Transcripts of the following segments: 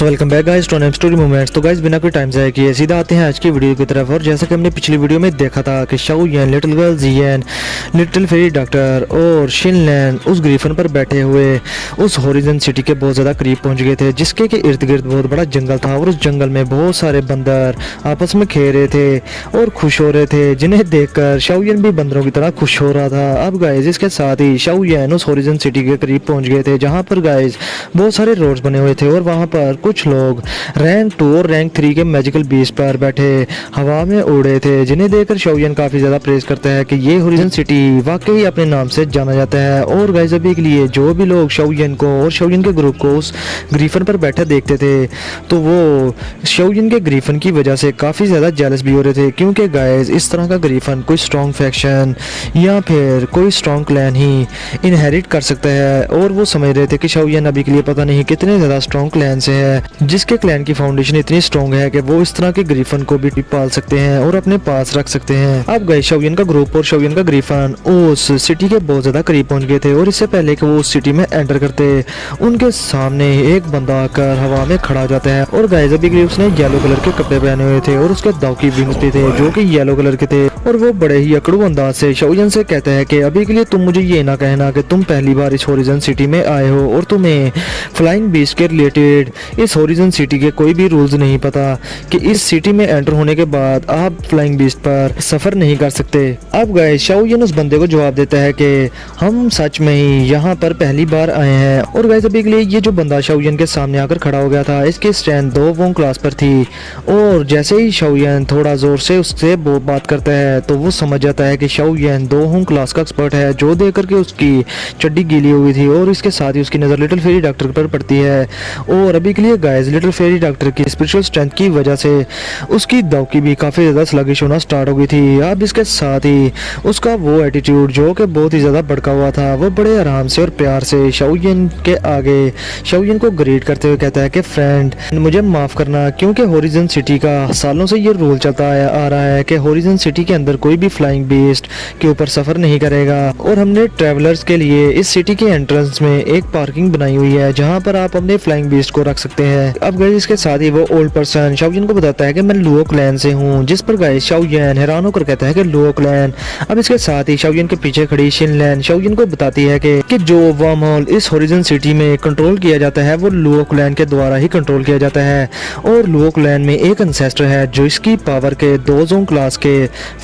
So welcome back guys to next story moments. तो guys बिना कोई टाइम ज़ाया किए सीधा आते हैं आज की वीडियो की तरफ। और जैसा कि हमने पिछली वीडियो में देखा था कि शाओ यान, लिटिल गर्ल जियान, लिटिल फेरी डॉक्टर और शिनलैन उस ग्रीफन पर बैठे हुए उस होरिजन सिटी के बहुत ज़्यादा करीब पहुंच गए थे, जिसके के इर्द गिर्द बहुत बड़ा जंगल था और उस जंगल में बहुत सारे बंदर आपस में खेल रहे थे और खुश हो रहे थे, जिन्हें देखकर शाओ यान भी बंदरों की तरह खुश हो रहा था। अब गाइस इसके साथ ही शाओ यान उस होरिजन सिटी के करीब पहुँच गए थे, जहाँ पर गाइस बहुत सारे रोड्स बने हुए थे और वहाँ पर कुछ लोग रैंक 2 और रैंक 3 के मैजिकल बीस्ट पर बैठे हवा में उड़े थे, जिन्हें देखकर शाओ यान काफ़ी ज़्यादा प्रेज करता है कि ये होरिजन सिटी वाकई अपने नाम से जाना जाता है। और गाइस अभी के लिए जो भी लोग शाओ यान को और शाओ यान के ग्रुप को उस ग्रीफन पर बैठा देखते थे, तो वो शाओ यान के ग्रीफन की वजह से काफ़ी ज़्यादा जेलस भी हो रहे थे, क्योंकि गाइस इस तरह का ग्रीफन कोई स्ट्रॉन्ग फैक्शन या फिर कोई स्ट्रॉन्ग क्लैन ही इनहेरिट कर सकता है। और वो समझ रहे थे कि शाओ यान अभी के लिए पता नहीं कितने ज़्यादा स्ट्रॉन्ग क्लैन से है, जिसके क्लैन की फाउंडेशन इतनी स्ट्रॉन्ग है कि वो इस तरह के ग्रीफन को भी पाल सकते हैं और अपने पास रख सकते हैं। अब गाइस शाओ यान का ग्रुप और शाओ यान का ग्रीफन उस सिटी के बहुत ज़्यादा करीब पहुंच गए थे और इससे पहले कि वो उस सिटी में एंटर करते, उनके सामने एक बंदा आकर हवा में खड़ा हो जाता है। और गाइस अभी के लिए उसने येलो कलर के कपड़े पहने हुए थे और उसके दाव की विंग्स भी थे जो कि येलो कलर के थे। और वो बड़े ही अकड़ू अंदाज से शाओ यान से कहता है कि अभी के लिए तुम मुझे ये ना कहना कि तुम पहली बार इस होरिजन सिटी में आए हो और तुम्हें फ्लाइंग बीस्ट के रिलेटेड इस होरिजन सिटी के कोई भी रूल्स नहीं पता कि इस सिटी में एंटर होने के बाद आप फ्लाइंग बीस्ट पर सफर नहीं कर सकते। अब गाइस शाओ यान उस बंदे को जवाब देता है कि हम सच में ही यहाँ पर पहली बार आए हैं। और गाइस अभी के लिए ये जो बंदा शाओ यान के सामने आकर खड़ा हो गया था, इसकी स्ट्रेंथ 2 वोंग क्लास पर थी और जैसे ही शाओ यान थोड़ा जोर से उससे बात करता है तो वो समझ जाता है कि शाओ यान 2 वोंग क्लास का एक्सपर्ट है, जो देख करके उसकी चड्डी गीली हुई थी। और इसके साथ ही उसकी नज़र लिटिल फेरी डॉक्टर पर पड़ती है और अभी के लिए गाइस लिटिल फेरी डॉक्टर की स्पिरिचुअल स्ट्रेंथ की वजह से उसकी दौकी भी काफ़ी ज़्यादा स्लगिश होना स्टार्ट हो गई थी। अब इसके साथ ही उसका वो एटीट्यूड जो कि बहुत ही ज़्यादा भड़का हुआ था, वो बड़े आराम से और प्यार से शाओ यान के आगे शाओ यान को ग्रीट करते हुए कहता है कि फ्रेंड मुझे माफ़ करना, क्योंकि होरिजन सिटी का सालों से ये रूल चलता आ रहा है कि होरिजन सिटी के अंदर कोई भी फ्लाइंग बीस्ट के ऊपर सफ़र नहीं करेगा। और हमने ट्रैवलर्स के लिए इस सिटी के एंट्रेंस में एक पार्किंग बनाई हुई है जहाँ पर आप अपने फ्लाइंग बीस्ट को रख सकते हैं। अब गाइस इसके साथ ही वो ओल्ड पर्सन शाओ यान को बताता है कि मैं लुओ क्लैन से हूँ, जिस पर गाइस शाओ यान हैरान होकर कहता है कि लुओ क्लैन। अब इसके साथ ही शाओ यान के पीछे खड़ी शिनलैन शाओ यान को बताती है कि जो वर्म होल इस होरिजन सिटी में कंट्रोल किया जाता है वो लुओ क्लैन के द्वारा ही कंट्रोल किया जाता है। और लुओ क्लैन में एक एंसेस्टर है जो इसकी पावर के 2 जोन क्लास के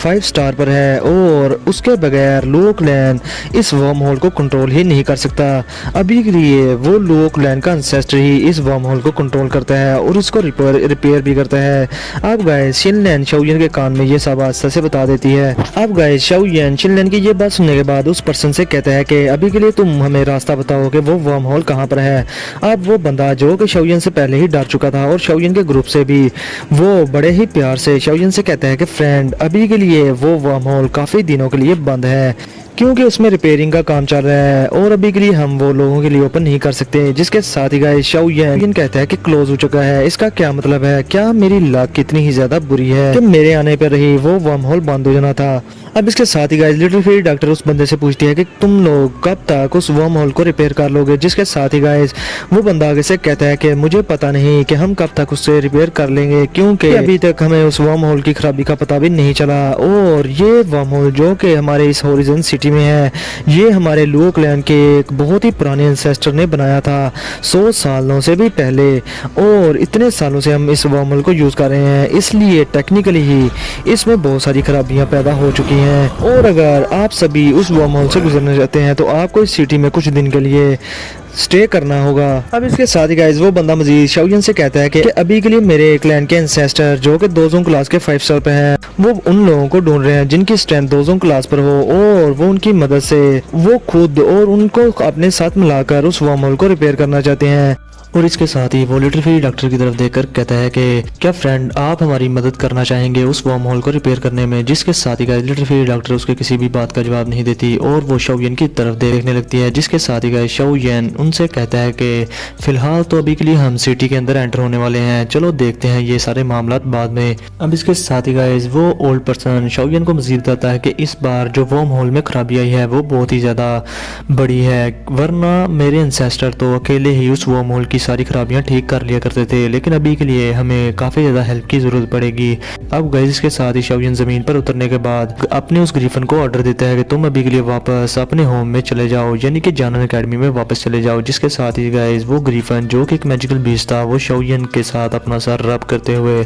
5 स्टार पर है और उसके बगैर लुओ क्लैन इस वर्म होल को कंट्रोल ही नहीं कर सकता। अभी के लिए वो लुओ क्लैन का एंसेस्टर ही इस वर्म होल को कंट्रोल करता है और इसको रिपेयर भी करता है। अब गाइस शिनलैन शाओ यान के कान में ये सब आस्ते से बता देती है। अब गाइस शाओ यान शिनलैन की ये बात सुनने के बाद उस पर्सन से कहता है कि अभी के लिए तुम हमें रास्ता बताओ कि वो वर्म होल कहाँ पर है। अब वो बंदा जो कि शाओ यान से पहले ही डर चुका था और शाओ यान के ग्रुप से भी, वो बड़े ही प्यार से शाओ यान से कहता है कि फ्रेंड अभी के लिए वो वर्म होल काफ़ी दिनों के लिए बंद है, क्योंकि उसमें रिपेयरिंग का काम चल रहा है और अभी के लिए हम वो लोगों के लिए ओपन नहीं कर सकते। जिसके साथ ही गाइस शाओ यान कहता है कि क्लोज हो चुका है। इसका क्या मतलब है? क्या मेरी लक कितनी ही ज्यादा बुरी है कि मेरे आने पर ही वो वर्म होल बंद हो जाना था। अब इसके साथ ही गाइस लिटिल फेरी डॉक्टर उस बंदे से पूछती है कि तुम लोग कब तक उस वर्म होल को रिपेयर कर लोगे। जिसके साथ ही गाइस वो बंदा आगे से कहता है कि मुझे पता नहीं कि हम कब तक उससे रिपेयर कर लेंगे, क्योंकि अभी तक हमें उस वर्म होल की खराबी का पता भी नहीं चला। और ये वर्म होल जो कि हमारे इस होरिजन सिटी में है, ये हमारे लुओ क्लैन के एक बहुत ही पुराने एंसेस्टर ने बनाया था 100 सालों से भी पहले, और इतने सालों से हम इस वर्म होल को यूज कर रहे हैं, इसलिए टेक्निकली ही इसमें बहुत सारी खराबियां पैदा हो चुकी हैं। और अगर आप सभी उस वर्म होल से गुजरना चाहते हैं तो आपको इस सिटी में कुछ दिन के लिए स्टे करना होगा। अब इसके साथ ही गाइस वो बंदा मजीद शाओ यान से कहता है कि अभी के लिए मेरे क्लैन के एंसेस्टर जो कि 2 जोन क्लास के 5 स्टार पे हैं, वो उन लोगों को ढूंढ रहे हैं जिनकी स्ट्रेंथ 2 जोन क्लास पर हो और वो उनकी मदद से वो खुद और उनको अपने साथ मिलाकर उस वर्म होल को रिपेयर करना चाहते हैं। और इसके साथ ही वो लिटिल फेरी डॉक्टर की तरफ देखकर कहता है कि क्या फ्रेंड आप हमारी मदद करना चाहेंगे उस वर्म होल को रिपेयर करने में। जिसके साथ ही गाइस लिटिल फेरी डॉक्टर उसके किसी भी बात का जवाब नहीं देती और वो शाओ यान की तरफ देखने लगती है। जिसके साथ ही गाइस शाओ यान उनसे कहता है कि फिलहाल तो अभी के लिए हम सिटी के अंदर एंटर होने वाले हैं, चलो देखते हैं ये सारे मामला बाद में। अब इसके साथ ही गाइस वो ओल्ड पर्सन शाओ यान को मजीद बताता है कि इस बार जो वर्म होल में खराबी आई है वो बहुत ही ज़्यादा बड़ी है, वरना मेरे एंसेस्टर तो अकेले ही उस वर्म होल की की सारी खराबियां ठीक कर लिया करते थे, लेकिन अभी के लिए हमें काफ़ी ज़्यादा हेल्प की ज़रूरत पड़ेगी। अब गाइस इसके साथ ही शाओयन ज़मीन पर उतरने के बाद अपने उस ग्रीफन को ऑर्डर देता है कि तुम अभी के लिए वापस अपने होम में चले जाओ, यानी कि जानन अकेडमी में वापस चले जाओ। जिसके साथ ही गाइस वो ग्रीफन जो कि एक मैजिकल बीस्ट था, वो शाओयन के साथ अपना सर रब करते हुए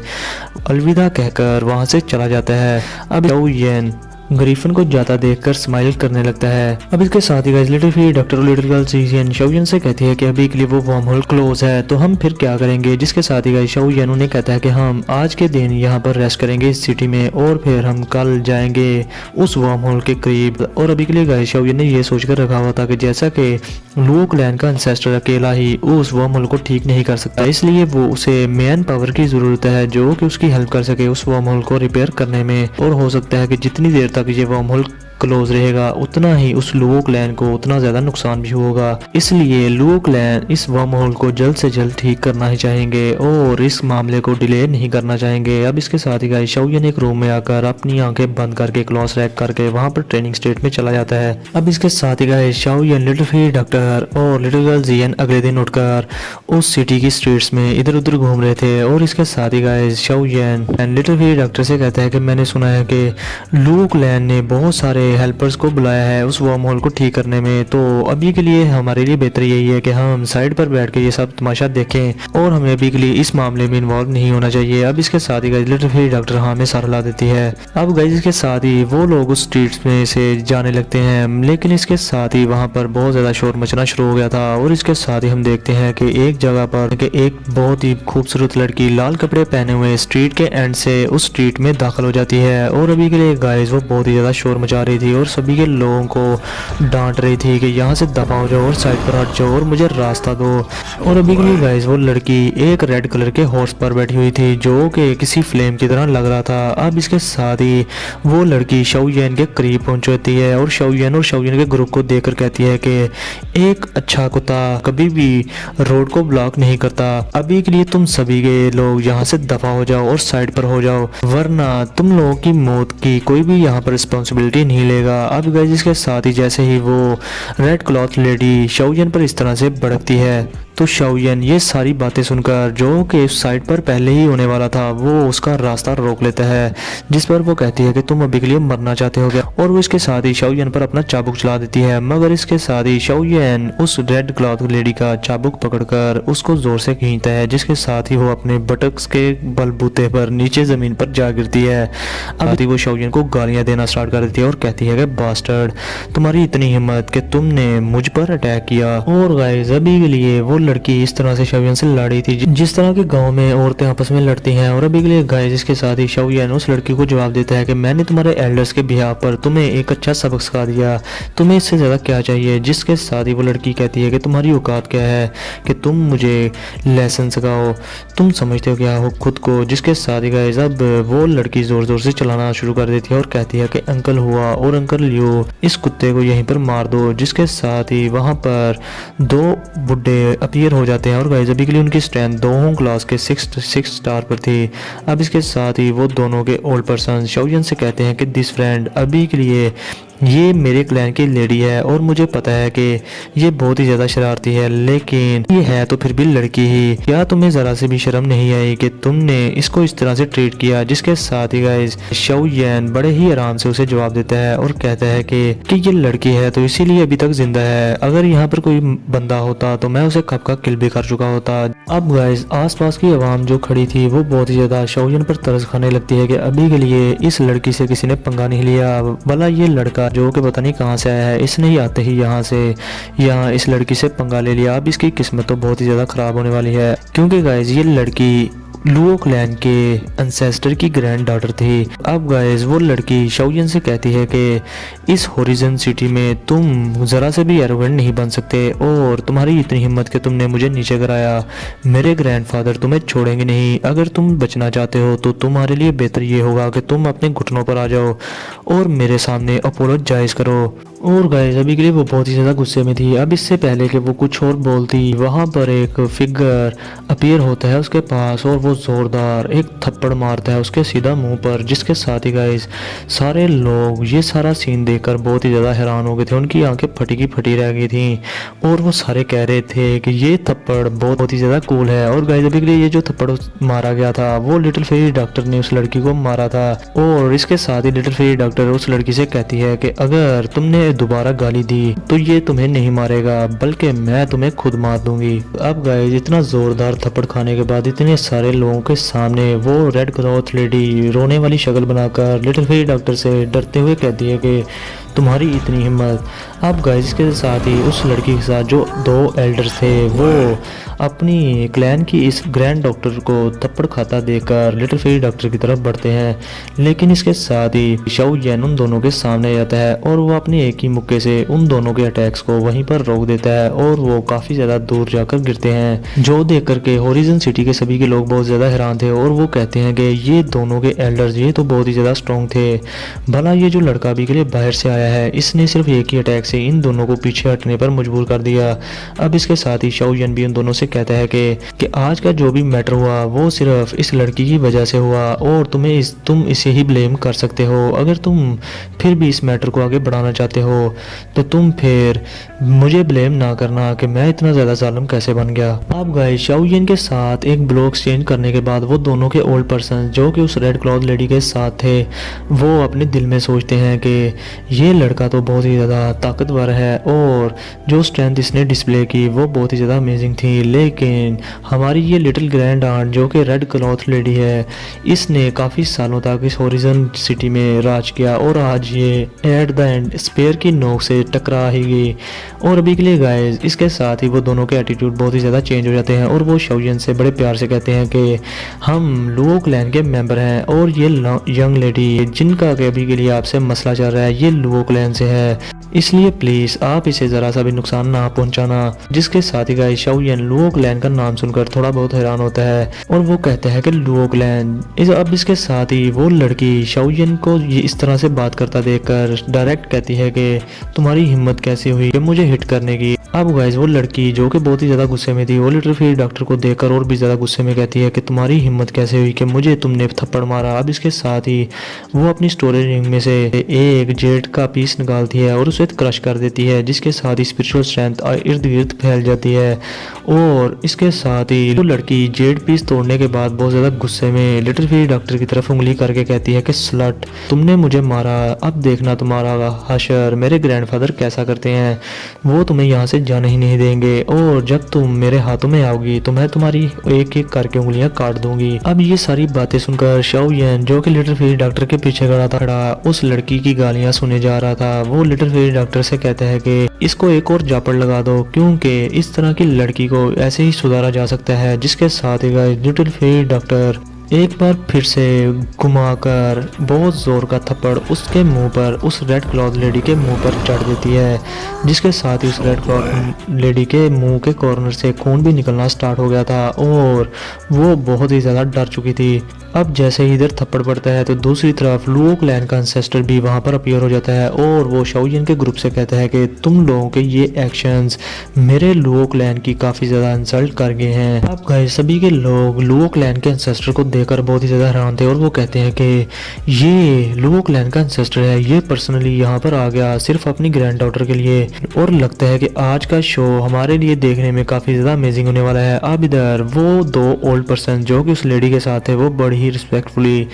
अलविदा कहकर वहाँ से चला जाता है। अब शाओयन ग्रीफन को जाता देखकर स्माइल करने लगता है। अब इसके साथ ही गाइस लिटिल फेरी डॉक्टर और लिटिल गर्ल सीजियन शाओयन से कहती है कि अभी के लिए वो वर्म होल क्लोज है, तो हम फिर क्या करेंगे। जिसके साथ ही गाइस शाओयन उन्हें कहता है कि हम आज के दिन यहाँ पर रेस्ट करेंगे इस सिटी में, और फिर हम कल जाएंगे उस वर्म होल के करीब। और अभी के लिए गाइस शाओयन ने ये सोचकर रखा हुआ था कि जैसा कि लुओ क्लैन का एंसेस्टर अकेला ही उस वर्म होल को ठीक नहीं कर सकता, इसलिए वो उसे मैन पावर की जरूरत है जो कि उसकी हेल्प कर सके उस वर्म होल को रिपेयर करने में। और हो सकता है कि जितनी देर तक ये वर्म होल क्लोज रहेगा उतना ही उस लुओ क्लैन को उतना ज्यादा नुकसान भी होगा, इसलिए लुओ क्लैन इस वर्म होल को जल्द से जल्द ठीक करना ही चाहेंगे और इस मामले को डिले नहीं करना चाहेंगे। अब इसके साथ ही गाइस शाओयन एक रूम में आकर अपनी आंखें बंद करके क्लॉस रैक करके वहां पर ट्रेनिंग स्टेट में चला जाता है। अब इसके साथ ही guys Shaoyan little fairy doctor और लिटिल गर्ल जियन अगले दिन उठकर उस सिटी की स्ट्रीट्स में इधर उधर घूम रहे थे। और इसके साथ ही guys Shaoyan little fairy doctor से कहता है कि मैंने सुना है कि लुओ क्लैन ने बहुत सारे हेल्पर्स को बुलाया है उस वर्म होल को ठीक करने में, तो अभी के लिए हमारे लिए बेहतर यही है कि हम साइड पर बैठ के ये सब तमाशा देखें और हमें अभी के लिए इस मामले में इन्वॉल्व नहीं होना चाहिए। अब इसके साथ ही गाइस लिटिल फेरी डॉक्टर हाँ में सर हिला देती है। अब गाइस इसके साथ ही वो लोग उस स्ट्रीट्स में से जाने लगते हैं, लेकिन इसके साथ ही वहाँ पर बहुत ज्यादा शोर मचना शुरू हो गया था। और इसके साथ ही हम देखते हैं कि एक जगह पर एक बहुत ही खूबसूरत लड़की लाल कपड़े पहने हुए स्ट्रीट के एंड से उस स्ट्रीट में दाखिल हो जाती है। और अभी के लिए गाइस वो बहुत ही ज्यादा शोर मचा रही थी और सभी के लोगों को डांट रही थी कि यहाँ से दफा हो जाओ और साइड पर हट जाओ और मुझे रास्ता दो। और अभी के लिए गाइस वो लड़की एक रेड कलर के हॉर्स पर बैठी हुई थी जो कि किसी फ्लेम की तरह लग रहा था। अब इसके साथ ही वो लड़की शाओयन के करीब पहुंच जाती है और शाओयन के ग्रुप को देखकर कहती है कि एक अच्छा कुत्ता कभी भी रोड को ब्लॉक नहीं करता, अभी के लिए तुम सभी के लोग यहाँ से दफा हो जाओ और साइड पर हो जाओ, वरना तुम लोगों की मौत की कोई भी यहाँ पर रिस्पॉन्सिबिलिटी नहीं लेगा। अब गाइस इसके साथ ही जैसे ही वो रेड क्लॉथ लेडी शाओयन पर इस तरह से भड़कती है, तो शाओयन ये सारी बातें सुनकर जो कि उस साइड पर पहले ही होने वाला था वो उसका रास्ता रोक लेता है, जिस पर वो कहती है कि तुम अभी के लिए मरना चाहते हो क्या। और वो इसके साथ ही शाओयन पर अपना चाबुक चला देती है, मगर इसके साथ ही शाओयन उस रेड क्लॉथ लेडी का चाबुक पकड़कर उसको जोर से खींचता है, जिसके साथ ही वो अपने बटक्स के बलबूते पर नीचे जमीन पर जा गिरती है। अब वो शाओयन को गालियां देना स्टार्ट कर देती है और कहती है कि बास्टर्ड, तुम्हारी इतनी हिम्मत कि तुमने मुझ पर अटैक किया। और गाइस अभी के लिए वो लड़की इस तरह से शाओयन से लड़ी थी जिस तरह के गांव में औरतें आपस में लड़ती हैं। और अभी के लिए गाइस इसके साथ ही शाओयन उस लड़की को जवाब देता है कि मैंने तुम्हारे एल्डर्स के बिहाफ पर तुम्हें एक अच्छा सबक सिखा दिया, तुम्हें इससे ज्यादा क्या चाहिए। जिसके साथ ही वो लड़की कहती है कि तुम्हारी औकात क्या है कि तुम मुझे लेसन सिखाओ, तुम समझते हो क्या हो खुद को। जिसके साथ ही गाइस अब वो लड़की जोर जोर से चलाना शुरू कर देती है और कहती है कि अंकल हुआ और अंकल लियो, इस कुत्ते को यहीं पर मार दो। जिसके साथ ही वहां पर दो बुड्ढे अपीयर हो जाते हैं और गाइस अभी के लिए उनकी स्ट्रेंथ दोनों क्लास के 6 स्टार पर थी। अब इसके साथ ही वो दोनों के ओल्ड पर्सन शाओयन से कहते हैं कि दिस फ्रेंड, अभी के लिए ये मेरे क्लैन की लेडी है और मुझे पता है कि ये बहुत ही ज़्यादा शरारती है, लेकिन ये है तो फिर भी लड़की ही। क्या तुम्हें ज़रा से भी शर्म नहीं आई कि तुमने इसको इस तरह से ट्रीट किया। जिसके साथ ही गाइस शाओयन बड़े ही आराम से उसे जवाब देता है और कहता है कि ये लड़की है तो इसीलिए अभी तक जिंदा है, अगर यहाँ पर कोई बंदा होता तो मैं उसे कब का किल भी कर चुका होता। अब गाइस आसपास की आवाम जो खड़ी थी वो बहुत ही ज़्यादा शाओयन पर तरस खाने लगती है कि अभी के लिए इस लड़की से किसी ने पंगा नहीं लिया, भला ये लड़का जो कि पता नहीं कहां से आया है, इसने ही आते ही यहाँ इस लड़की से पंगा ले लिया। अब इसकी किस्मत तो बहुत ही ज्यादा खराब होने वाली है, क्योंकि गाइस ये लड़की लुओ क्लैन के एंसेस्टर की ग्रैंड डॉटर थी। अब गाइस वो लड़की शाओयन से कहती है कि इस होरिजन सिटी में तुम जरा से भी एरोगेंट नहीं बन सकते और तुम्हारी इतनी हिम्मत कि तुमने मुझे नीचे गिराया, मेरे ग्रैंडफादर तुम्हें छोड़ेंगे नहीं। अगर तुम बचना चाहते हो तो तुम्हारे लिए बेहतर ये होगा कि तुम अपने घुटनों पर आ जाओ और मेरे सामने अपोलोजाइज करो। और गाइस अभी के लिए वो बहुत ही ज़्यादा गुस्से में थी। अब इससे पहले कि वो कुछ और बोलती, वहाँ पर एक फिगर अपीयर होता है उसके पास और वो बहुत ज़ोरदार एक थप्पड़ मारता है उसके सीधा मुंह पर, जिसके साथ ही गाइस सारे लोग ये सारा सीन देखकर बहुत ही ज़्यादा हैरान हो गए थे। उनकी आंखें फटी की फटी रह गई थी और वो सारे कह रहे थे कि ये थप्पड़ बहुत ही ज़्यादा कूल है। और गाइस अभी के लिए ये जो थप्पड़ मारा गया था वो लिटिल फेरी डॉक्टर ने उस लड़की को मारा था। और इसके साथ ही लिटिल फेरी डॉक्टर उस लड़की से कहती है कि अगर तुमने दोबारा गाली दी तो ये तुम्हें नहीं मारेगा बल्कि मैं तुम्हें खुद मार दूंगी। अब गाइस इतना जोरदार थप्पड़ खाने के बाद इतने सारे लोगों के सामने वो रेड क्लॉथ लेडी रोने वाली शक्ल बनाकर लिटिल फेरी डॉक्टर से डरते हुए कहती है कि तुम्हारी इतनी हिम्मत। अब गाइस इसके साथ ही उस लड़की के साथ जो दो एल्डर्स थे वो अपनी क्लैन की इस ग्रैंड डॉक्टर को थप्पड़ खाता देखकर लिटिल फेरी डॉक्टर की तरफ बढ़ते हैं, लेकिन इसके साथ ही शाओ येन उन दोनों के सामने आता है और वो अपने एक ही मुक्के से उन दोनों के अटैक्स को वहीं पर रोक देता है और वो काफ़ी ज़्यादा दूर जाकर गिरते हैं, जो देख करके होरिजन सिटी के सभी के लोग बहुत ज़्यादा हैरान थे। और वो कहते हैं कि ये दोनों के एल्डर्स ये तो बहुत ही ज़्यादा स्ट्रॉन्ग थे, भला ये जो लड़का अभी के लिए बाहर से आया है इसने सिर्फ एक ही अटैक से इन दोनों को पीछे हटने पर मजबूर कर दिया। अब इसके साथ ही शाओ येन भी उन दोनों से कहता है कि आज का जो भी मैटर हुआ वो सिर्फ इस लड़की की वजह से हुआ और तुम इसे ही ब्लेम कर सकते हो। अगर तुम फिर भी इस मैटर को आगे बढ़ाना चाहते हो तो तुम फिर मुझे ब्लेम ना करना कि मैं इतना ज़्यादा जालिम कैसे बन गया। अब गाइस शाओ येन के साथ एक ब्लो एक्सचेंज करने के बाद वो दोनों के ओल्ड पर्सन जो कि उस रेड क्लॉथ लेडी के साथ थे वो अपने दिल में सोचते हैं कि ये लड़का तो बहुत ही ज़्यादा ताकतवर है और जो स्ट्रेंथ इसने डिस्प्ले की वो बहुत ही ज़्यादा अमेजिंग थी, लेकिन हमारी ये लिटिल ग्रैंड आंट जो कि रेड क्लॉथ लेडी है इसने काफ़ी सालों तक इस होरिजन सिटी में राज किया और आज ये एट द एंड स्पेयर की नोक से टकरा ही गई। और अभी के लिए गाइस इसके साथ ही वो दोनों के एटीट्यूड बहुत ही ज़्यादा चेंज हो जाते हैं और वो शाओ येन से बड़े प्यार से कहते हैं कि हम लुओ क्लैन के मेंबर हैं और ये यंग लेडी जिनका के अभी के लिए आपसे मसला चल रहा है ये लुओ क्लैन से है, इसलिए प्लीज आप इसे जरा सा भी नुकसान ना पहुंचाना। जिसके साथ ही गाइस शाओ येन लुओ क्लैन का नाम सुनकर थोड़ा बहुत हैरान होता है और वो कहता है कि लुओ क्लैन अब इसके साथ ही वो लड़की शाओ येन को ये इस तरह से बात करता देखकर डायरेक्ट कहती है कि तुम्हारी हिम्मत कैसे हुई कि मुझे हिट करने की। अब गाइस वो लड़की जो कि बहुत ही ज्यादा गुस्से में थी वो लिटिल फेरी डॉक्टर को देखकर और भी ज्यादा गुस्से में कहती है कि तुम्हारी हिम्मत कैसे हुई कि मुझे तुमने थप्पड़ मारा। अब इसके साथ ही वो अपनी स्टोरेज रिंग में से एक जेड का पीस निकालती है और उसे क्रश कर देती है, जिसके साथ ही स्पिरिचुअल स्ट्रेंथ इर्द गिर्द फैल जाती है। और इसके साथ ही वो लड़की जेड पीस तोड़ने के बाद बहुत ज्यादा गुस्से में लिटिल फेरी डॉक्टर की तरफ उंगली करके कहती है कि स्लट तुमने मुझे मारा, अब देखना तुम्हारा हशर मेरे ग्रैंडफादर कैसा करते हैं, वो तुम्हें यहाँ से जाने ही नहीं देंगे और जब तुम मेरे हाथों में आओगी तो मैं तुम्हारी एक एक करके उंगलियां काट दूंगी। अब ये सारी बातें सुनकर शाओ येन जो कि लिटिल फेरी डॉक्टर के पीछे खड़ा उस लड़की की गालियां सुने जा रहा था। वो लिटिल फेरी डॉक्टर से कहता है कि इसको एक और जापड़ लगा दो क्योंकि इस तरह की लड़की को ऐसे ही सुधारा जा सकता है। जिसके साथ ही लिटिल फेरी डॉक्टर एक बार फिर से घुमाकर बहुत जोर का थप्पड़ उसके मुंह पर उस रेड क्लॉथ लेडी के मुंह पर चढ़ देती है, जिसके साथ ही उस रेड क्लॉथ लेडी के मुंह के कॉर्नर से खून भी निकलना स्टार्ट हो गया था और वो बहुत ही ज़्यादा डर चुकी थी। अब जैसे ही इधर थप्पड़ पड़ता है तो दूसरी तरफ लुओ क्लैन का एंसेस्टर भी वहां पर अपीयर हो जाता है और वो शाओ येन के ग्रुप से कहता है कि तुम लोगों के ये एक्शंस मेरे लुओ क्लैन की काफ़ी ज़्यादा इंसल्ट कर गए हैं। अब गाइस सभी के लोग लुओ क्लैन के एंसेस्टर को देखकर बहुत ही ज़्यादा हैरान थे और वो कहते हैं कि ये लुओ क्लैन का एंसेस्टर है, ये पर्सनली यहाँ पर आ गया सिर्फ अपनी ग्रैंड डॉटर के लिए और लगता है कि आज का शो हमारे लिए देखने में काफ़ी ज़्यादा अमेजिंग होने वाला है। अब इधर वो दो ओल्ड पर्सन जो कि उस लेडी के साथ है वो बड़ी ही रिस्पेक्टफुली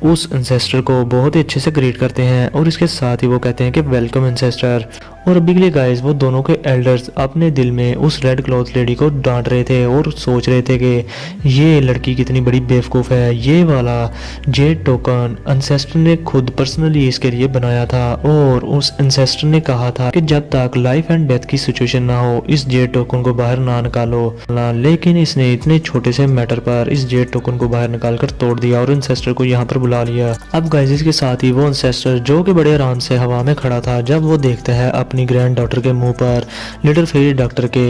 उस एंसेस्टर को बहुत ही अच्छे से ग्रीट करते हैं और इसके साथ ही वो कहते हैं कि वेलकम एंसेस्टर। और अभी के लिए गाइस वो दोनों के एल्डर्स अपने दिल में उस रेड क्लॉथ लेडी को डांट रहे थे और सोच रहे थे कि ये लड़की कितनी बड़ी बेवकूफ़ है, ये वाला जेड टोकन एंसेस्टर ने खुद पर्सनली इसके लिए बनाया था और उस एंसेस्टर ने कहा था कि जब तक लाइफ एंड डेथ की सिचुएशन ना हो इस जेड टोकन को बाहर ना निकालो, लेकिन इसने इतने छोटे से मैटर पर इस जेड टोकन को बाहर निकाल कर तोड़ दिया और एंसेस्टर को यहाँ पर बुला लिया। अब गाइस इसके साथ ही वो एंसेस्टर जो कि बड़े आराम से हवा में खड़ा था जब वो देखता है अपने अपनी ग्रैंड डॉटर के मुंह पर लिटिल फेरी डॉक्टर के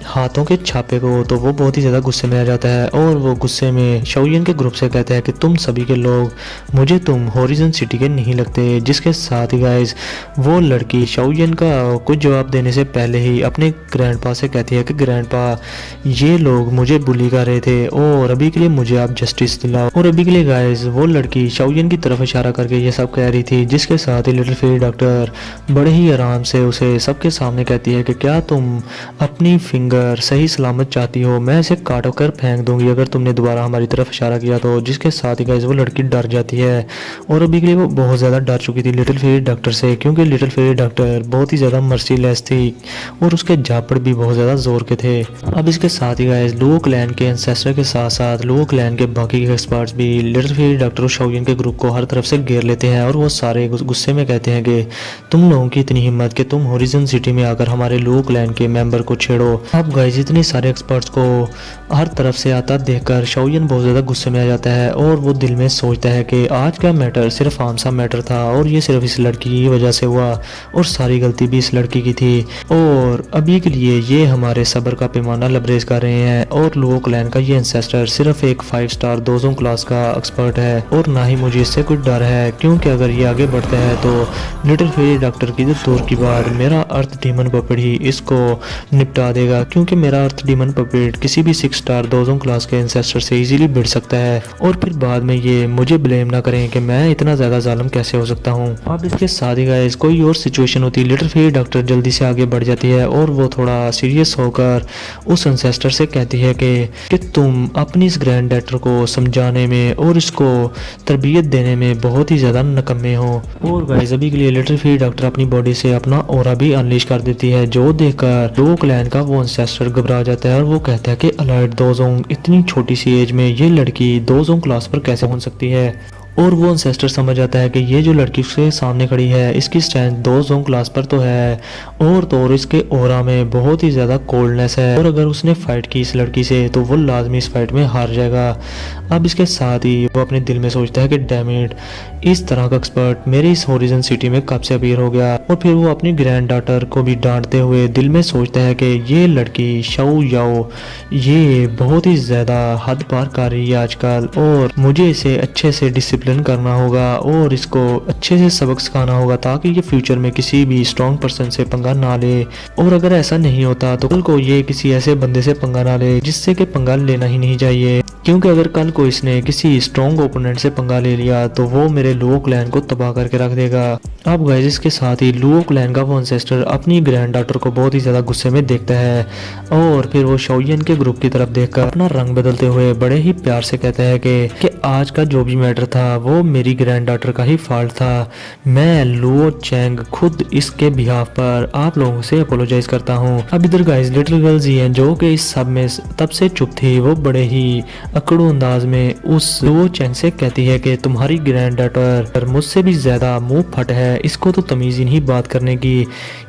हाथों के छापे को, तो वो बहुत ही ज़्यादा गुस्से में आ जाता है और वो गुस्से में शाओयिन के ग्रुप से कहता है कि तुम सभी के लोग मुझे तुम होरिजन सिटी के नहीं लगते। जिसके साथ ही गाइस वो लड़की शाओयिन का कुछ जवाब देने से पहले ही अपने ग्रैंडपा से कहती है कि ग्रैंडपा ये लोग मुझे बुली कर रहे थे और अभी के लिए मुझे आप जस्टिस दिलाओ। और अभी के लिए गाइस वो लड़की शाओयिन की तरफ इशारा करके ये सब कह रही थी। जिसके साथ ही लिटिल फेरी डॉक्टर बड़े ही आराम से उसे सबके सामने कहती है कि क्या तुम अपनी फिंगर सही सलामत चाहती हो, मैं इसे काट कर फेंक दूंगी अगर तुमने दोबारा हमारी तरफ इशारा किया तो। जिसके साथ ही गाइस वो लड़की डर जाती है और अभी के लिए वो बहुत ज़्यादा डर चुकी थी लिटिल फेरी डॉक्टर से, क्योंकि लिटिल फेरी डॉक्टर बहुत ही ज़्यादा मर्सीलेस थी और उसके झापड़ भी बहुत ज़्यादा जोर के थे। अब इसके साथ ही गाइस लुओ क्लैन के एंसेस्टर के साथ साथ लुओ क्लैन के बाकी के एक्सपर्ट्स भी लिटिल फेरी डॉक्टर और शाओयिन के ग्रुप को हर तरफ से घेर लेते हैं और वो सारे गुस्से में कहते हैं कि तुम लोगों की इतनी हिम्मत कि तुम होरिजन सिटी में आकर हमारे लुओ क्लैन के मेंबर को छेड़ो। अब गाइस इतने सारे एक्सपर्ट्स को हर तरफ से आता देखकर शाओयिन बहुत ज़्यादा गुस्से में आ जाता है और वो दिल में सोचता है कि आज का मैटर सिर्फ आम सा मैटर था और ये सिर्फ इस लड़की की वजह से हुआ और सारी गलती भी इस लड़की की थी और अभी के लिए ये हमारे सब्र का पैमाना लबरेज कर रहे हैं और लुओ क्लैन का ये एंसेस्टर सिर्फ एक 5 स्टार दोजों क्लास का एक्सपर्ट है और ना ही मुझे इससे कोई डर है, क्योंकि अगर ये आगे बढ़ता है तो लिटिल फेरी डॉक्टर की दूर की बात मेरा अर्थ डीमन पपेट ही इसको निपटा देगा, क्योंकि मेरा अर्थ डीमन पपेट किसी भी 6 स्टार दोजों क्लास के एंसेस्टर से इजीली भिड़ सकता है और फिर बाद में ये मुझे ब्लेम ना करें कि मैं इतना ज़्यादा जालिम कैसे हो सकता हूँ। अब इसके साथ ही गाइस कोई और सिचुएशन होती लिटिल फेरी डॉक्टर जल्दी से आगे बढ़ जाती है और वो थोड़ा सीरियस होकर उस एंसेस्टर से कहती है कि तुम अपनी इस ग्रैंड डॉटर को समझाने में और इसको तरबियत देने में बहुत ही ज़्यादा नकम्मे हो। और गाइस अभी के लिए लिटिल फेरी डॉक्टर अपनी बॉडी से अपना ऑरा भी अनलीश कर देती है, जो देखकर लुओ क्लैन का वो एंसेस्टर घबरा जाता है और वो कहता है कि अलर्ट दोजोंग, इतनी छोटी सी एज में ये लड़की दोजोंग क्लास पर कैसे पहुंच सकती है। और वो एंसेस्टर समझ आता है कि ये जो लड़की उसके सामने खड़ी है इसकी स्ट्रेंथ दोजोंग क्लास पर तो है और तो और इसके ऑरा में बहुत ही ज़्यादा कोल्डनेस है और अगर उसने फाइट की इस लड़की से तो वो लाजमी इस फाइट में हार जाएगा। अब इसके साथ ही वो अपने दिल में सोचता है कि डैमेट, इस तरह का एक्सपर्ट मेरी इस होरिजन सिटी में कब से अपीयर हो गया। और फिर वो अपनी ग्रैंड डॉटर को भी डांटते हुए दिल में सोचता है कि ये लड़की शाओ याओ ये बहुत ही ज़्यादा हद पार कर रही है आजकल और मुझे इसे अच्छे से डिसिप्लिन करना होगा और इसको अच्छे से सबक सिखाना होगा ताकि ये फ्यूचर में किसी भी स्ट्रॉन्ग पर्सन से पंगा ना ले। और अगर ऐसा नहीं होता तो कल को ये किसी ऐसे बंदे से पंगा ना ले जिससे कि पंगा लेना ही नहीं चाहिए, क्योंकि अगर कल को इसने किसी स्ट्रॉन्ग ओपोनेंट से पंगा ले लिया तो वो मेरे लुओ क्लैन को तबाह करके रख देगा। अब गाइस इसके साथ ही लुओ क्लैन का वो एंसेस्टर अपनी ग्रैंड डॉटर को बहुत ही ज़्यादा गुस्से में देखता है और फिर वो शाओयिन के ग्रुप की तरफ देखकर अपना रंग बदलते हुए बड़े ही प्यार से कहता है कि आज का जो भी मैटर था वो मेरी ग्रैंड डॉटर का ही फॉल्ट था। मैं लुओ चैंग खुद इसके बिहाफ पर आप लोगों से अपोलोजाइज करता हूँ। अब इधर गाइस लिटिल गर्ल्स ही हैं जो कि इस सब में तब से चुप थी, वो बड़े ही अकड़ू अंदाज में उस लुओ चैंग से कहती है कि तुम्हारी ग्रैंड डॉटर मुझसे भी ज्यादा मुंह फट है, इसको तो तमीज ही नहीं बात करने की,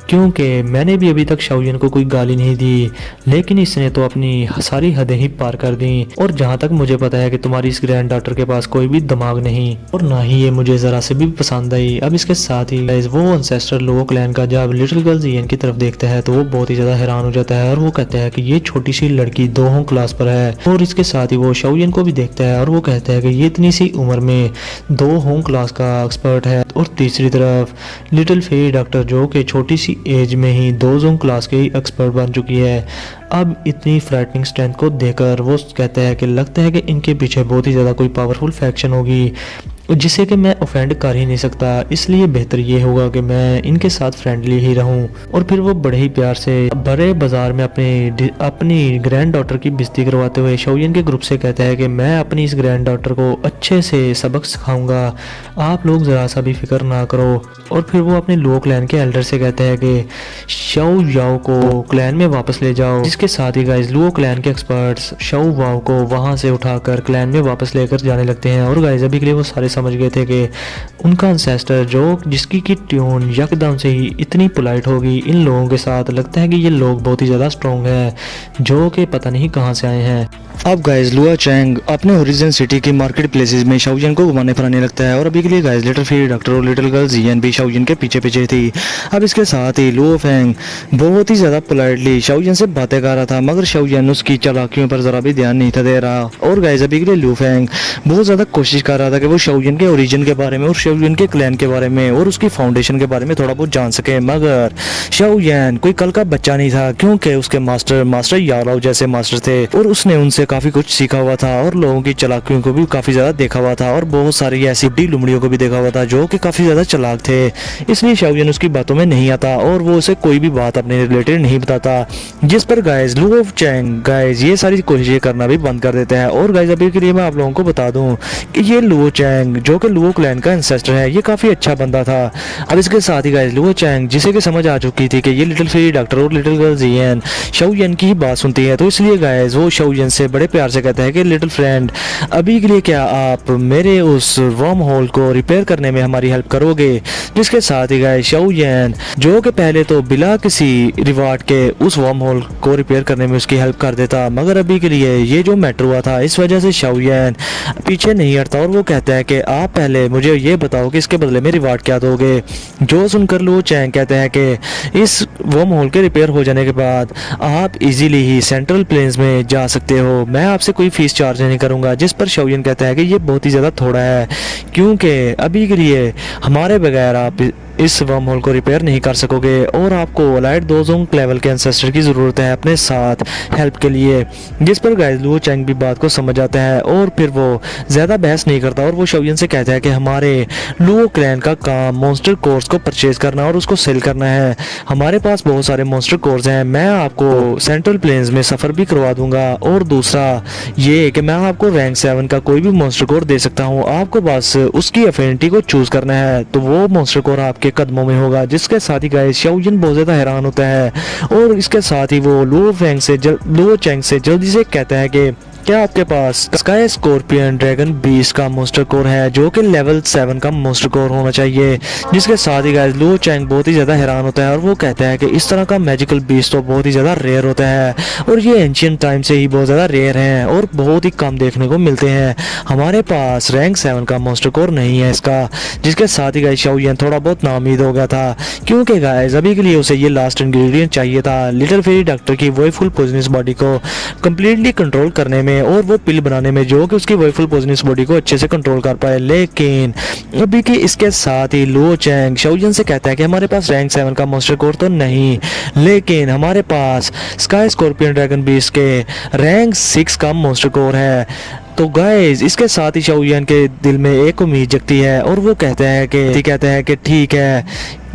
क्योंकि मैंने भी अभी तक शाओयिन को कोई गाली नहीं दी लेकिन इसने तो अपनी सारी हदें ही पार कर दी। और जहाँ तक मुझे पता है कि तुम्हारी इस ग्रैंड डॉटर के पास कोई भी दिमाग नहीं और ना ही ये मुझे जरा से भी पसंद आई। अब इसके साथ ही वो एंसेस्टर लुओ क्लैन का जब लिटिल गर्ल जियन की तरफ देखता है तो वो बहुत ही ज्यादा हैरान हो जाता है और वो कहता है कि ये छोटी सी लड़की 2 हों क्लास पर है। और इसके साथ ही वो शाओयिन को भी देखता है और वो कहता है कि ये इतनी सी उम्र में 2 हों क्लास का एक्सपर्ट है। और तीसरी तरफ लिटिल फेरी डॉक्टर जो कि छोटी सी एज में ही 2 जोन क्लास के एक्सपर्ट बन चुकी है। अब इतनी फ्रैटनिंग स्ट्रेंथ को देखकर वो कहता है कि लगता है कि इनके पीछे बहुत ही ज़्यादा कोई पावरफुल फैक्शन होगी जिसे कि मैं ऑफेंड कर ही नहीं सकता, इसलिए बेहतर ये होगा कि मैं इनके साथ फ्रेंडली ही रहूं। और फिर वो बड़े ही प्यार से बड़े बाजार में अपनी ग्रैंड डॉटर की बेइज्जती करवाते हुए शाओयिन के ग्रुप से कहता है कि मैं अपनी इस ग्रैंड डॉटर को अच्छे से सबक सिखाऊंगा, आप लोग ज़रा सा भी फिक्र ना करो। और फिर वो अपने लुओ क्लैन के एल्डर से कहता है कि शाओ याओ को क्लैन में वापस ले जाओ। जिसके साथ ही गाइस लुओ क्लैन के एक्सपर्ट्स शाओ वाओ को वहाँ से उठाकर क्लैन में वापस लेकर जाने लगते हैं। और गाइस अभी के लिए वो सारे समझ गए थे कि उनका एंसेस्टर जिसकी की ट्यून यकदम से ही इतनी पोलाइट होगी इन लोगों के साथ। लगता है कि ये लोग बहुत ही ज़्यादा स्ट्रॉन्ग है जो कि पता नहीं कहाँ से आए हैं। अब गाइस लुआ चैंग अपने ओरिजिन सिटी की मार्केट प्लेसेस में शाओजिन को घुमाने फिराने लगता है और अभी के लिए गाइस लिटिल फेरी डॉक्टर और लिटिल गर्ल जियन भी शाओजिन के पीछे पीछे थी। अब इसके साथ ही लुओ फेंग बहुत ही ज़्यादा पोलाइटली शाओजिन से बातें कर रहा था, मगर शाओजिन उसकी चालाकियों पर ज़रा भी ध्यान नहीं था दे रहा। और गाइस अभी के लिए लुओ फेंग बहुत ज़्यादा कोशिश कर रहा था कि वो शाओजिन के ओरिजिन के बारे में और शाओजिन के क्लैन के बारे में और उसकी फाउंडेशन के बारे में थोड़ा बहुत जान सके, मगर शाओजिन कोई कल का बच्चा नहीं था क्योंकि उसके मास्टर याराओ जैसे मास्टर थे और उसने उनसे काफ़ी कुछ सीखा हुआ था और लोगों की चालाकियों को भी काफ़ी ज़्यादा देखा हुआ था और बहुत सारी ऐसी बड़ी लुमड़ियों को भी देखा हुआ था जो कि काफ़ी ज़्यादा चालाक थे। इसलिए शाओजिन उसकी बातों में नहीं आता और वो उसे कोई भी बात अपने रिलेटेड नहीं बताता, जिस पर गाइस लुओ चैंग गाइस ये सारी कोशिशें करना भी बंद कर देते हैं। और गाइस अभी के लिए मैं आप लोगों को बता दूं कि ये लुओ चैंग जो कि लुओ क्लैन का एंसेस्टर है ये काफ़ी अच्छा बंदा था। अब इसके साथ ही गाइस लुओ चैंग जिसे कि समझ आ चुकी थी कि ये लिटिल फेरी डॉक्टर और लिटिल गर्ल जियन शाओजिन की ही बात सुनती है, तो इसलिए गाइस वो शाओजिन से बड़े प्यार से कहता है कि लिटिल फ्रेंड अभी के लिए क्या आप मेरे उस वर्म होल को रिपेयर करने में हमारी हेल्प करोगे। जिसके साथ ही गाइस शाओजिन जो कि पहले तो बिना किसी रिवार्ड के उस वर्म होल को रिपेयर करने में उसकी हेल्प कर देता, मगर अभी के लिए ये जो मैटर हुआ था इस वजह से शाओजिन पीछे नहीं हटता और वो कहता है कि आप पहले मुझे ये बताओ कि इसके बदले में रिवार्ड क्या दोगे। जो सुनकर लुओ चैंग कहते हैं कि इस वर्म होल के रिपेयर हो जाने के बाद आप इजीली ही सेंट्रल प्लेन्स में जा सकते हो, मैं आपसे कोई फीस चार्ज नहीं करूंगा। जिस पर शाओजिन कहता है कि ये बहुत ही ज़्यादा थोड़ा है क्योंकि अभी के लिए हमारे बगैर आप इस वर्म होल को रिपेयर नहीं कर सकोगे और आपको अलाइड दोजोंग लेवल के एंसेस्टर की ज़रूरत है अपने साथ हेल्प के लिए। जिस पर गाइस लुओ चैंग भी बात को समझ आता है और फिर वो ज़्यादा बहस नहीं करता और वो शाओजिन से कहता है कि हमारे लुओ क्लैन का काम मॉन्स्टर कोर्स को परचेज करना और उसको सेल करना है। हमारे पास बहुत सारे मॉन्स्टर कोर्स हैं, मैं आपको सेंट्रल प्लेन्स में सफ़र भी करवा दूंगा और दूसरा ये कि मैं आपको रैंक 7 का कोई भी मॉन्स्टर कोर दे सकता हूँ, आपको बस उसकी एफिनिटी को चूज करना है तो वो मॉन्स्टर कोर आपके कदमों में होगा। जिसके साथ ही गाइस शाओजिन बहुत ज़्यादा हैरान होता है और इसके साथ ही वो लुओ चैंग से जल्दी से कहता है कि क्या आपके पास स्काई स्कॉर्पियन ड्रैगन बीस्ट का मॉन्स्टर कोर है जो कि लेवल 7 का मॉन्स्टर कोर होना चाहिए। जिसके साथ ही गाइस लुओ चैंग बहुत ही ज़्यादा हैरान होता है और वो कहता है कि इस तरह का मैजिकल बीस्ट तो बहुत ही ज़्यादा रेयर होता है और ये एंशियंट टाइम से ही बहुत ज़्यादा रेयर हैं और बहुत ही कम देखने को मिलते हैं। हमारे पास रैंक 7 का मॉन्स्टर कोर नहीं है इसका। जिसके साथ ही गाइस शाओजिन थोड़ा बहुत नाउम्मीद हो गया था क्योंकि गाइस अभी के लिए उसे ये लास्ट इंग्रेडिएंट चाहिए था लिटिल फेरी डॉक्टर की वोइफुल पोइजनस बॉडी को कम्प्लीटली कंट्रोल करने में और वो पिल बनाने में जो कि उसकी वोइफुल पोइजनस बॉडी को अच्छे से कंट्रोल कर पाए। लेकिन अभी कि इसके साथ ही लुओ चैंग शाओजिन से कहता है कि हमारे पास रैंक 7 का मॉन्स्टर कोर तो नहीं, लेकिन हमारे पास स्काई स्कॉर्पियन ड्रैगन बीस्ट के रैंक 6 का मॉन्स्टर कोर है। तो गाइस इसके साथ ही शाओजिन के दिल में एक उम्मीद जगती है और वो कहता है कि ठीक है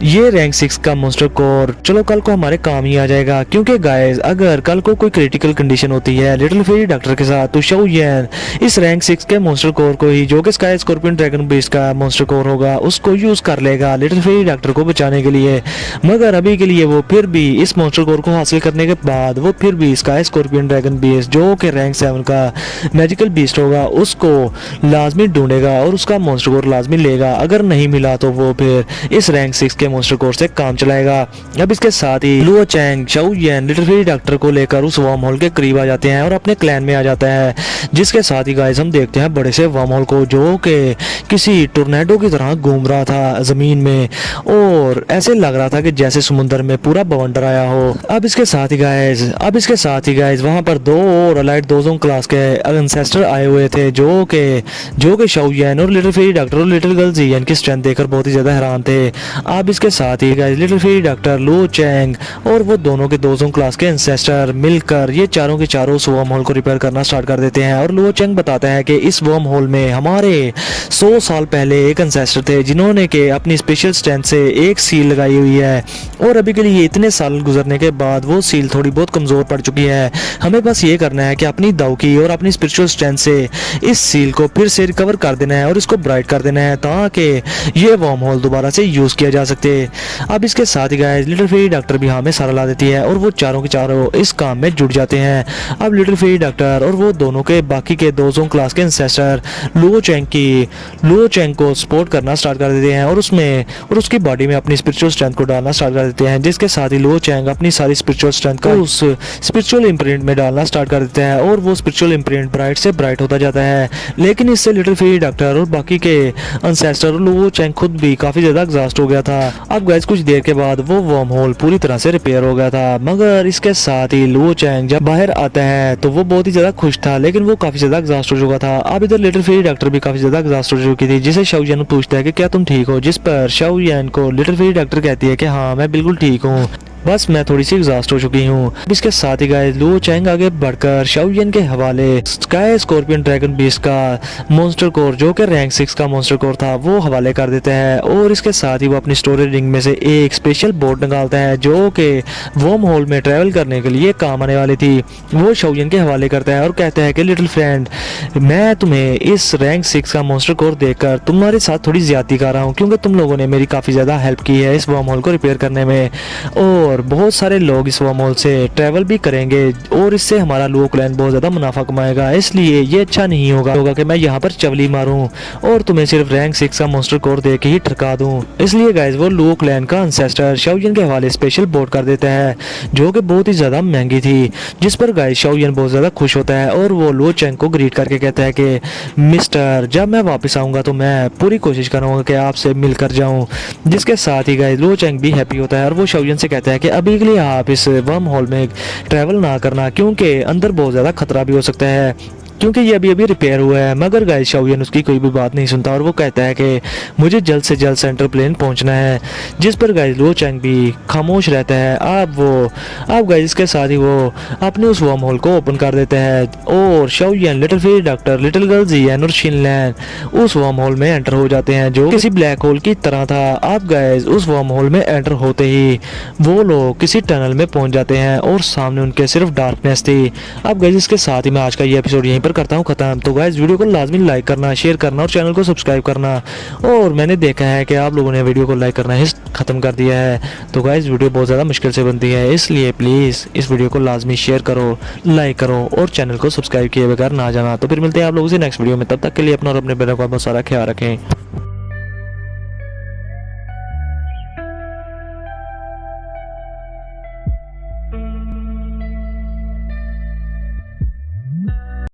ये रैंक 6 का मॉन्स्टर कोर चलो कल को हमारे काम ही आ जाएगा, क्योंकि गाइस अगर कल को कोई क्रिटिकल कंडीशन होती है लिटिल फेरी डॉक्टर के साथ तो शाओजिन इस रैंक 6 के मॉन्स्टर कोर को ही जो कि स्काई स्कॉर्पियन ड्रैगन बीस्ट का मॉन्स्टर कोर होगा उसको यूज कर लेगा लिटिल फेरी डॉक्टर को बचाने के लिए। मगर अभी के लिए वो फिर भी इस मॉन्स्टर कोर को हासिल करने के बाद वो फिर भी स्काई स्कॉर्पियन ड्रैगन बीस्ट जो कि रैंक 7 का मैजिकल बीस्ट होगा उसको लाजमी ढूंढेगा और उसका मॉन्स्टर कोर लाजमी लेगा। अगर नहीं मिला तो वो फिर इस रैंक 6 के मॉन्स्टर कोर से काम चलाएगा। अब इसके साथ ही Luo Chang शाओजिन little fairy doctor को लेकर उस वर्म होल के करीब आ जाते हैं और अपने क्लैन में आ जाता है। जिसके साथ ही गाइस हम देखते हैं बड़े से वर्म होल को जो कि किसी टोर्नेडो की तरह घूम रहा था जमीन में और ऐसे लग रहा था कि जैसे समुद्र में पूरा बवंडर आया हो। अब इसके साथ ही गाइस वहां पर दो और अलाइड दोजोंग क्लास के एंसेस्टर आए हुए थे जो कि शाओजिन और लिटिल फेरी डॉक्टर और लिटिल गर्ल जियन की स्ट्रेंथ देखकर बहुत ही ज्यादा हैरान थे। अब इसके साथ ही guys little fairy doctor Luo Chang और वो दोनों के दोजोंग क्लास के एंसेस्टर मिलकर ये चारों के चारों उस वर्म होल को रिपेयर करना स्टार्ट कर देते हैं। और लुओ चैंग बताता है कि इस वर्म होल में हमारे 100 साल पहले एक एंसेस्टर थे जिन्होंने के अपनी स्पेशल स्ट्रेंथ से एक सील लगाई हुई है और अभी के लिए इतने साल गुजरने के बाद वो सील थोड़ी बहुत कमजोर पड़ चुकी है। हमें बस ये करना है कि अपनी दाव की और अपनी स्पिरिचुअल स्ट्रेंथ से इस सील को फिर से रिकवर कर देना है और इसको ब्राइट कर देना है ताकि ये वर्म होल दोबारा से यूज किया जा सकती थे। अब इसके साथ ही गाइस लिटिल फेरी डॉक्टर भी हमें सलाह ला देती है और वो चारों के चारों इस काम में जुट जाते हैं। अब लिटिल फेरी डॉक्टर और वो दोनों के बाकी के दोस्तों क्लास के इंसेस्टर लुओ चैंग को सपोर्ट करना स्टार्ट कर देते हैं और उसकी बॉडी में अपनी स्पिरिचुअल स्ट्रेंथ को डालना स्टार्ट कर देते हैं, जिसके साथ ही लुओ चैंग अपनी सारी स्पिरिचुअल स्ट्रेंथ को उस स्पिरिचुअल इम्प्रिंट में डालना स्टार्ट कर देते हैं और वो स्पिरिचुअल इम्प्रिंट ब्राइट से ब्राइट होता जाता है। लेकिन इससे लिटिल फेरी डॉक्टर और बाकी के एंसेस्टर और लुओ चैंग खुद भी काफी ज्यादा एग्जॉस्ट हो गया था। अब गाइस कुछ देर के बाद वो वर्म होल पूरी तरह से रिपेयर हो गया था, मगर इसके साथ ही लुओ चैंग जब बाहर आता है तो वो बहुत ही ज्यादा खुश था, लेकिन वो काफी ज्यादा एग्जॉस्ट हो चुका था। अब इधर लिटिल फेरी डॉक्टर भी काफी ज्यादा एग्जॉस्ट हो चुकी थी, जिसे शाओ यान पूछता है कि क्या तुम ठीक हो, जिस पर शाओ यान को लिटिल फेरी डॉक्टर कहती है कि हाँ मैं बिल्कुल ठीक हूँ, बस मैं थोड़ी सी एग्जॉस्ट हो चुकी हूँ। इसके साथ ही गाइस लुओ चैंग आगे बढ़कर शाओ यान के हवाले स्काई स्कॉर्पियन ड्रैगन बीस्ट का मॉन्स्टर कोर जो कि रैंक 6 का मॉन्स्टर कोर था वो हवाले कर देते हैं और इसके साथ ही वो अपनी स्टोरेज रिंग में से एक स्पेशल बोट निकालता है जो कि वर्म होल में ट्रैवल करने के लिए काम आने वाली थी। वो शाओ यान के हवाले करता है और कहता है कि लिटिल फ्रेंड, मैं तुम्हें इस रैंक 6 का मॉन्स्टर कोर देखकर तुम्हारे साथ थोड़ी ज्यादती कर रहा हूँ, क्योंकि तुम लोगों ने मेरी काफी ज्यादा हेल्प की है इस वर्म होल को रिपेयर करने में और बहुत सारे लोग इस वर्म होल से ट्रैवल भी करेंगे और इससे हमारा लुओ क्लैन बहुत ज्यादा मुनाफा कमाएगा, इसलिए ये अच्छा नहीं होगा कि मैं यहाँ पर चवली मारूं और तुम्हें सिर्फ रैंक 6 का मॉन्स्टर कोर दे के ही ठरका दूं। इसलिए गाइस वो लुओ क्लैन का एंसेस्टर शाओ यान के हवाले स्पेशल बोट कर देता है जो कि बहुत ही ज्यादा महंगी थी, जिस पर गाइस शाओ यान बहुत ज्यादा खुश होता है और वो लुओ चैंग को ग्रीट करके कहता है कि मिस्टर, जब मैं वापस आऊंगा तो मैं पूरी कोशिश करूंगा कि आपसे मिलकर जाऊं। जिसके साथ ही गाइस लुओ चैंग भी हैप्पी होता है और वो शाओ यान से कहता है कि अभी के लिए आप इस वर्म होल में ट्रैवल ना करना, क्योंकि अंदर बहुत ज़्यादा खतरा भी हो सकता है, क्योंकि ये अभी रिपेयर हुआ है। मगर गाइस शाओ यान उसकी कोई भी बात नहीं सुनता और वो कहता है कि मुझे जल्द से जल्द सेंट्रल प्लेन पहुंचना है, जिस पर गाइस लुओ चैंग भी खामोश रहता है। अब गाइस के साथ ही वो अपने उस वर्म होल को ओपन कर देते हैं और शाओ यान, little fairy doctor, little girl जियान और शिनलैन उस वर्म होल में एंटर हो जाते हैं जो किसी ब्लैक होल की तरह था। अब गाइस उस वर्म होल में एंटर होते ही वो लोग किसी टनल में पहुंच जाते हैं और सामने उनके सिर्फ डार्कनेस थी। अब गाइस इसके साथ ही मैं आज का ये एपिसोड यहीं पर करता हूँ खत्म। तो गाइस वीडियो को लाजमी लाइक करना, शेयर करना और चैनल को सब्सक्राइब करना। और मैंने देखा है कि आप लोगों ने वीडियो को लाइक करना ही खत्म कर दिया है, तो गाइस वीडियो बहुत ज़्यादा मुश्किल से बनती है, इसलिए प्लीज़ इस वीडियो को लाजमी शेयर करो, लाइक करो और चैनल को सब्सक्राइब किए बगैर ना जाना। तो फिर मिलते हैं आप लोगों से नेक्स्ट वीडियो में, तब तक के लिए अपना और अपने बड़ों का बहुत सारा ख्याल रखें।